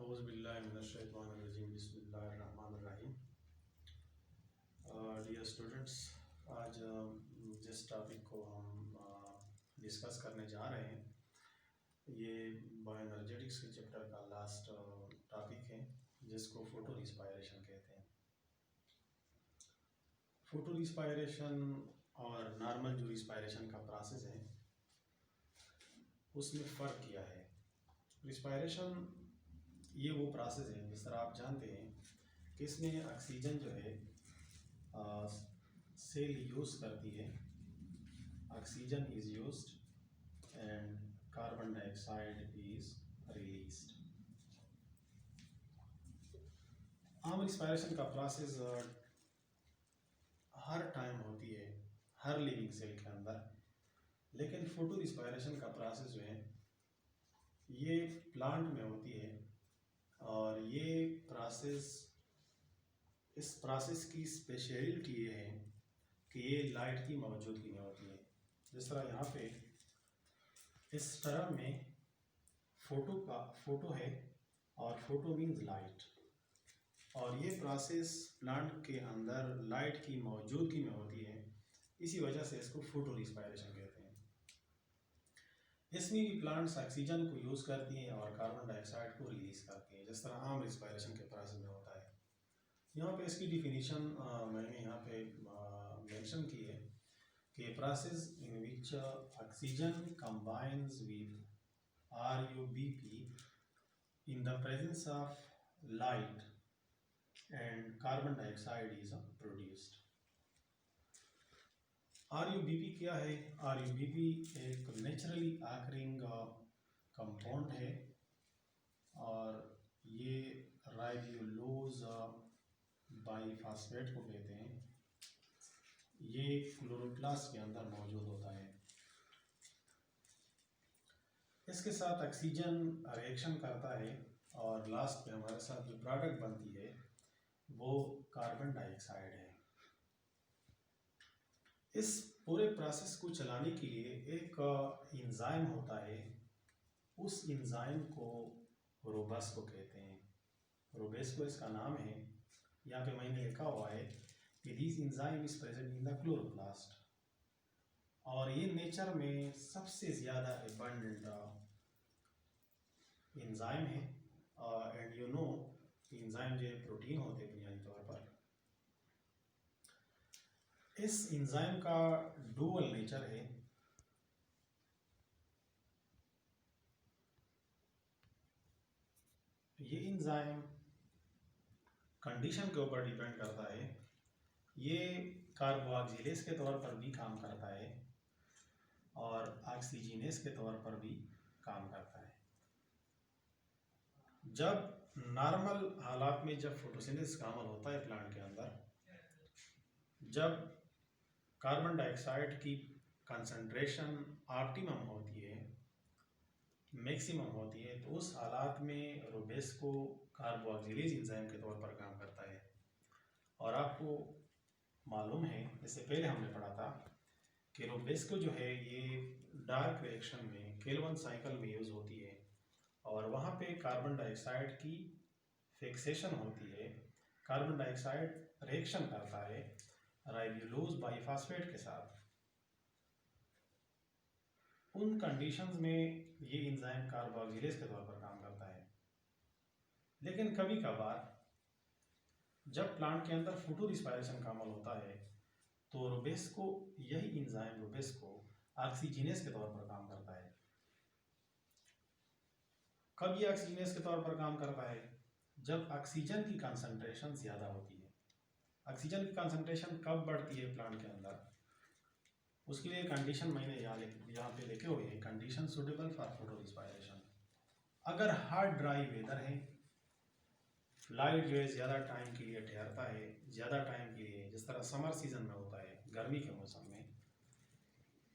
औज़ुबिल्लाहिमिनश्शैतानिर्रजीम बिस्मिल्लाहिर्रहमानिर्रहीम। Dear students, आज जिस टॉपिक को हम डिस्कस करने जा रहे हैं ये बायोएनर्जेटिक्स के चैप्टर का लास्ट टॉपिक है, जिसको फोटो रिस्पायरेशन कहते हैं। फोटो रिस्पायरेशन और नॉर्मल जो रिस्पायरेशन का प्रोसेस है उसमें फ़र्क क्या है। रिस्पायरेशन ये वो प्रोसेस है, जिस तरह आप जानते हैं कि इसमें ऑक्सीजन जो है सेल यूज़ करती है, oxygen is used and carbon dioxide is released. आम रिस्पायरेशन का प्रोसेस हर टाइम होती है हर लिविंग सेल के अंदर, लेकिन फोटो रिस्पायरेशन का प्रोसेस जो है ये प्लांट में होती है और ये इस प्रोसेस की स्पेशलिटी ये है कि ये लाइट की मौजूदगी में होती है। जिस तरह यहाँ पे इस टर्म में फोटो है और फोटो मीन्स लाइट, और ये प्रोसेस प्लांट के अंदर लाइट की मौजूदगी में होती है, इसी वजह से इसको फोटो रिस्पायरेशन कहते हैं। इसमें भी प्लांट्स ऑक्सीजन को यूज़ करती हैं और कार्बन डाइऑक्साइड को रिलीज़ करती हैं, जिस तरह आम रिस्पायरेशन के प्रोसेस में होता है। यहाँ पे इसकी डिफिनीशन मैंने यहाँ पे मेंशन की है कि process in which oxygen combines with RuBp in the presence of light and carbon dioxide is produced। RuBp क्या है? RuBp एक नेचुरली ऑकरिंग कंपाउंड है और ये राइबोलोज बाईफास्फेट को कहते हैं। ये क्लोरोप्लास्ट के अंदर मौजूद होता है। इसके साथ ऑक्सीजन रिएक्शन करता है और लास्ट में हमारे साथ जो प्रोडक्ट बनती है वो कार्बन डाइऑक्साइड है। इस पूरे प्रोसेस को चलाने के लिए एक एंजाइम होता है, उस एंजाइम को रोबेस्को कहते हैं। रोबेस्को इसका नाम है। यहाँ पे मैंने लिखा हुआ है कि this enzyme is present in the chloroplast, और ये नेचर में सबसे ज़्यादा एबंडेंट एंजाइम है। एंड यू नो एंजाइम जो प्रोटीन होते हैं बुनियादी तौर पर। इस एंजाइम का डुअल नेचर है। ये एंजाइम कंडीशन के ऊपर डिपेंड करता है। ये कार्बोऑक्सिलेज के तौर पर भी काम करता है और ऑक्सीजनेज के तौर पर भी काम करता है। जब नॉर्मल हालात में जब फोटोसिंथेसिस का अमल होता है प्लांट के अंदर, जब कार्बन डाइऑक्साइड की कंसंट्रेशन ऑप्टिमम होती है, मैक्सिमम होती है, तो उस हालात में रोबेस्को कार्बोऑक्सिलेज एंजाइम के तौर पर काम करता है। और आपको मालूम है, इससे पहले हमने पढ़ा था कि रोबेस्को जो है ये डार्क रिएक्शन में केल्विन साइकिल में यूज़ होती है और वहाँ पे कार्बन डाइऑक्साइड की फिक्सेशन होती है। कार्बन डाइऑक्साइड रिएक्शन करता है राइबोलोज बाईफास्फेट के साथ। उन कंडीशंस में ये एंजाइम कार्बोऑक्सिलेज के तौर पर काम करता है। लेकिन कभी कभार जब प्लांट के अंदर फोटो रिस्पायरेशन का अमल होता है तो रोबेस्को, यही एंजाइम रोबेस्को ऑक्सीजनेज के तौर पर काम करता है। कब ये ऑक्सीजनेज के तौर पर काम करता है? जब ऑक्सीजन की कंसंट्रेशन ज़्यादा होती है। ऑक्सीजन की कंसंट्रेशन कब बढ़ती है प्लांट के अंदर? उसके लिए कंडीशन मैंने यहाँ पे लिखे हुए हैं, condition suitable for photo respiration. अगर हार्ड ड्राई वेदर है, लाइट जो है ज़्यादा टाइम के लिए ठहरता है, ज़्यादा टाइम के लिए, जिस तरह समर सीजन में होता है, गर्मी के मौसम में,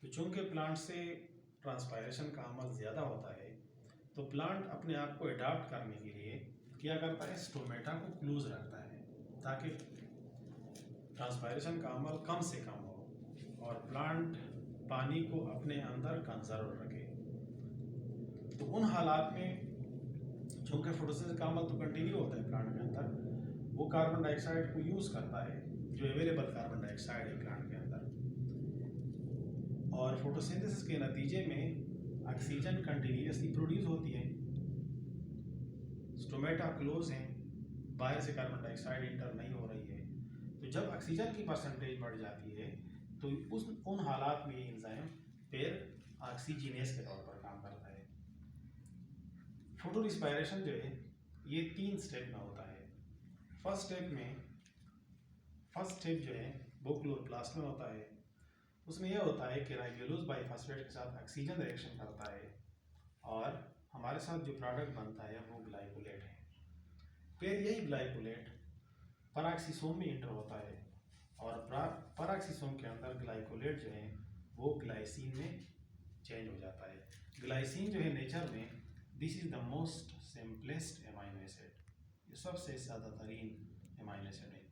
तो चूँकि प्लांट से ट्रांसपायरेशन का अमल ज़्यादा होता है तो प्लांट अपने आप को अडाप्ट करने के लिए क्या करता है, स्टोमेटा को क्लोज रखता है ताकि ट्रांसपायरेशन का अमल कम से कम हो और प्लांट पानी को अपने अंदर कंजर्व रखे। तो उन हालात में चूँकि फोटोसिंथेसिस का अमल तो कंटिन्यू होता है प्लांट के अंदर, वो कार्बन डाइऑक्साइड को यूज़ करता है, जो अवेलेबल कार्बन डाइऑक्साइड है प्लांट के अंदर, और फोटोसिंथेसिस के नतीजे में ऑक्सीजन कंटिन्यूसली प्रोड्यूस होती है। स्टोमेटा क्लोज हैं, बाहर से कार्बन डाइऑक्साइड इंटर नहीं हो रही है, तो जब ऑक्सीजन की परसेंटेज बढ़ जाती है तो उन हालात में एंजाइम फिर ऑक्सीजिनेस के तौर पर काम करता है। फोटो रिस्पायरेशन जो है ये 3 स्टेप में होता है। फर्स्ट स्टेप जो है वो क्लोरोप्लास्ट में होता है। उसमें यह होता है कि राइबोलोज बाइफॉस्फेट के साथ ऑक्सीजन रिएक्शन करता है और हमारे साथ जो प्रोडक्ट बनता है वो ग्लाइकोलेट है। फिर यही ग्लाइकोलेट पराक्सीसोम में इंटर होता है और पराक्सीसोम के अंदर ग्लाइकोलेट जो है वो ग्लाइसिन में चेंज हो जाता है। ग्लाइसिन जो है नेचर में this is the most simplest amino acid, ये सबसे ज़्यादा तरीन एमाइनो एसिड है।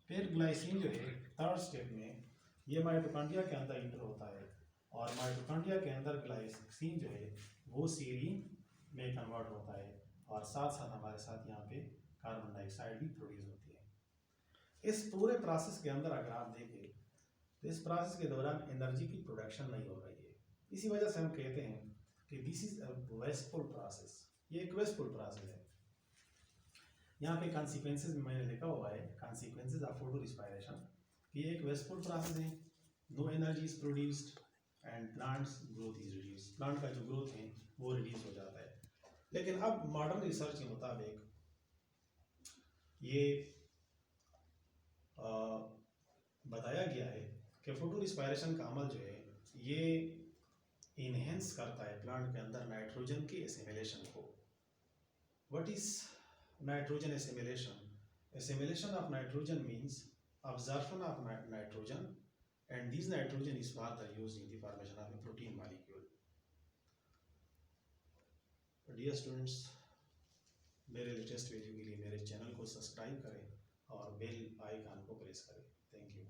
फिर ग्लाइसिन जो है थर्ड स्टेप में ये माइटोकॉन्ड्रिया के अंदर इंटर होता है और माइटोकॉन्ड्रिया के अंदर ग्लाइसिन जो है वो सीरीन में कन्वर्ट होता है और साथ साथ हमारे साथ यहाँ पे कार्बन डाइऑक्साइड भी प्रोड्यूस होती है। इस पूरे प्रोसेस के अंदर अगर आप देखें तो इस प्रोसेस के दौरान एनर्जी की प्रोडक्शन नहीं हो रही है। इसी वजह से हम कहते हैं कि this is a wasteful process, ये एक वेस्टफुल प्रोसेस है। यहाँ पे कॉन्सिक्वेंसेज में मैंने लिखा हुआ है, कॉन्सिक्वेंसेज ऑफ फोटो रिस्पायरेशन, ये एक वेस्टफुल प्रोसेस है, no energy is produced and plants growth is reduce, plant का जो ग्रोथ है वो रिड्यूस हो जाता है। लेकिन अब मॉडर्न रिसर्च के मुताबिक ये बताया गया है कि फोटो रिस्पायरेशन का अमल जो है ये इनहेंस करता है प्लांट के अंदर नाइट्रोजन की एसिमिलेशन को। What is nitrogen assimilation? Assimilation of nitrogen means absorption of nitrogen, and this nitrogen is further used in the formation of a protein molecule. Dear students, मेरे लेटेस्ट वीडियो के लिए मेरे channel को subscribe करें और bell icon को press करें। Thank you.